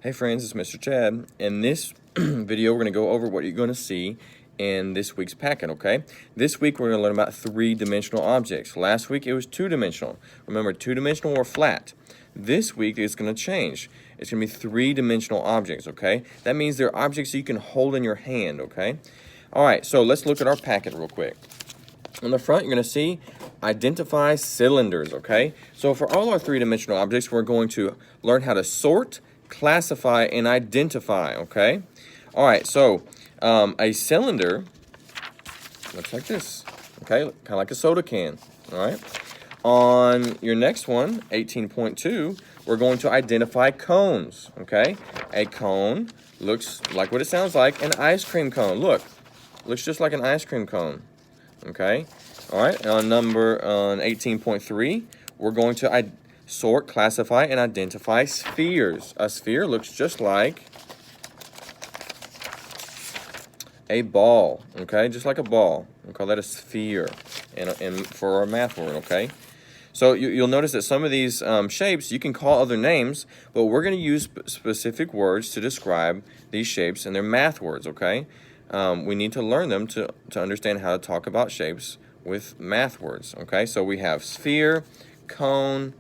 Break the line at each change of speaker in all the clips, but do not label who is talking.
Hey friends, it's Mr. Chad. In this video, we're going to go over what you're going to see in this week's packet, okay? This week, we're going to learn about three-dimensional objects. Last week, it was two-dimensional. Remember, two-dimensional or flat. This week, it's going to change. It's going to be three-dimensional objects, okay? That means they're objects you can hold in your hand, okay? All right, so let's look at our packet real quick. On the front, you're going to see identify cylinders, okay? So for all our three-dimensional objects, we're going to learn how to sort, classify, and identify, okay? All right, so a cylinder looks like this, okay? Kind of like a soda can, all right? On your next one, 18.2, we're going to identify cones, okay? A cone looks like what it sounds like, an ice cream cone. Look, looks just like an ice cream cone, okay? All right, on 18.3, we're going to sort, classify, and identify spheres. A sphere looks just like a ball, okay? Just like a ball. We'll call that a sphere and for our math word, okay? So you'll notice that some of these shapes, you can call other names, but we're going to use specific words to describe these shapes, and they're math words, okay? We need to learn them to understand how to talk about shapes with math words, okay? So we have sphere, cone,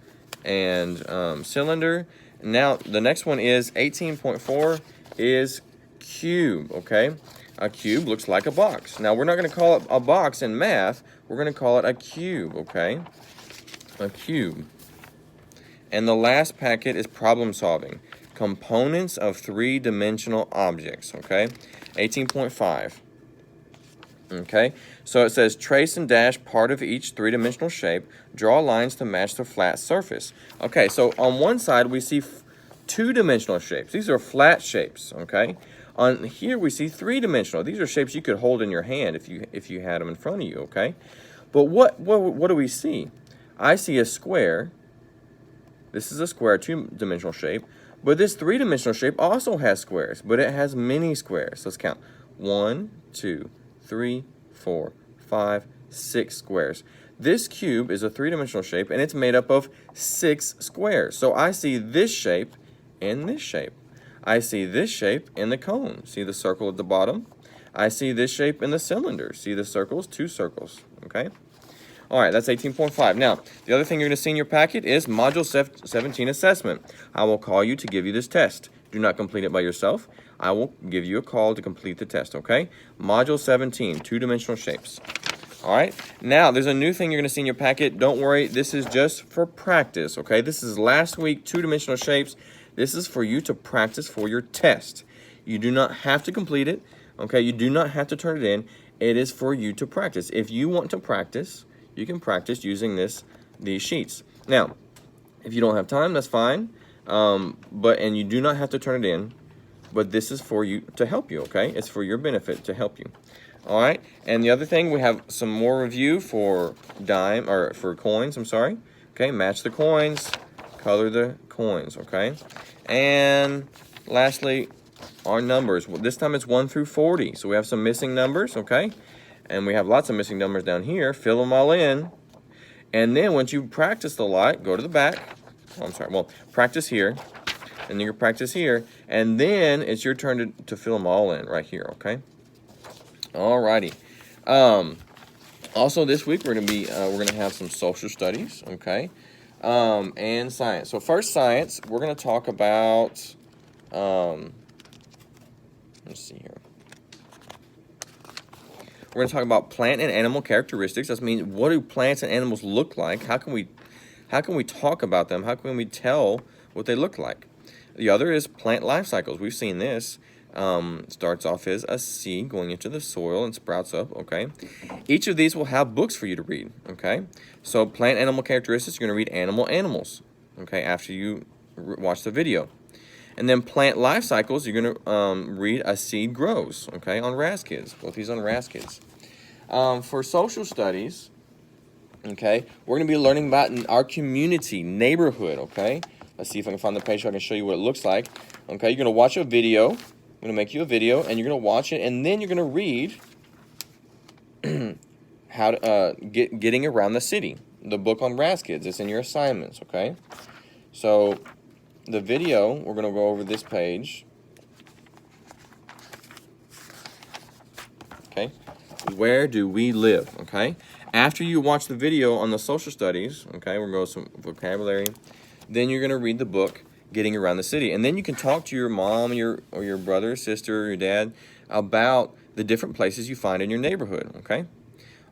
and cylinder. Now, the next one is 18.4 is cube, okay? A cube looks like a box. Now, we're not going to call it a box in math. We're going to call it a cube, okay? A cube. And the last packet is problem solving. Components of three-dimensional objects, okay? 18.5. Okay, so it says trace and dash part of each three-dimensional shape. Draw lines to match the flat surface. Okay, so on one side we see two-dimensional shapes. These are flat shapes, okay? On here we see three-dimensional. These are shapes you could hold in your hand if you had them in front of you, okay? But what do we see? I see a square. This is a square, two-dimensional shape. But this three-dimensional shape also has squares, but it has many squares. Let's count. 1, 2, 3, 4, 5, 6 squares. This cube is a three-dimensional shape, and it's made up of 6 squares. So I see this shape and this shape. I see this shape in the cone. See the circle at the bottom? I see this shape in the cylinder. See the circles? 2 circles, okay? All right, that's 18.5. Now, the other thing you're going to see in your packet is Module 17 assessment. I will call you to give you this test. Do not complete it by yourself. I will give you a call to complete the test, okay? Module 17, two-dimensional shapes. All right, now there's a new thing you're going to see in your packet. Don't worry, this is just for practice, okay? This is last week, two-dimensional shapes. This is for you to practice for your test. You do not have to complete it, okay? You do not have to turn it in. It is for you to practice. If you want to practice, you can practice using these sheets. Now, if you don't have time, that's fine. And you do not have to turn it in, but this is for you to help you, okay? It's for your benefit to help you. All right, and the other thing, we have some more review for for coins, I'm sorry. Okay, match the coins, color the coins, okay? And lastly, our numbers. Well, this time it's 1 through 40, so we have some missing numbers, okay? And we have lots of missing numbers down here. Fill them all in. And then once you've practiced a lot, go to the back. Oh, I'm sorry, well, practice here. And then you practice here. And then it's your turn to fill them all in right here, okay? Alrighty. Also this week we're gonna have some social studies, okay? And science. So first science, we're gonna talk about let's see here. We're going to talk about plant and animal characteristics. That means, what do plants and animals look like? How can we talk about them? How can we tell what they look like? The other is plant life cycles. We've seen this. Starts off as a seed going into the soil and sprouts up, okay? Each of these will have books for you to read, okay? So plant animal characteristics, you're going to read animals, okay, after you watch the video. And then plant life cycles, you're going to read A Seed Grows, okay, on Raz-Kids. Both these on Raz-Kids. For social studies, okay, we're going to be learning about our community, neighborhood, okay? Let's see if I can find the page so I can show you what it looks like. Okay, you're going to watch a video. I'm going to make you a video, and you're going to watch it, and then you're going to read how to getting around the city. The book on Raz-Kids. It's in your assignments, okay? So the video, we're going to go over this page. Okay, where do we live? Okay, after you watch the video on the social studies, okay, we're going to go some vocabulary. Then you're going to read the book, Getting Around the City, and then you can talk to your mom, or your brother, sister, or your dad about the different places you find in your neighborhood. Okay,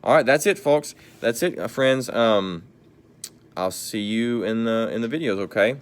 all right, that's it, folks. That's it, friends. I'll see you in the videos. Okay.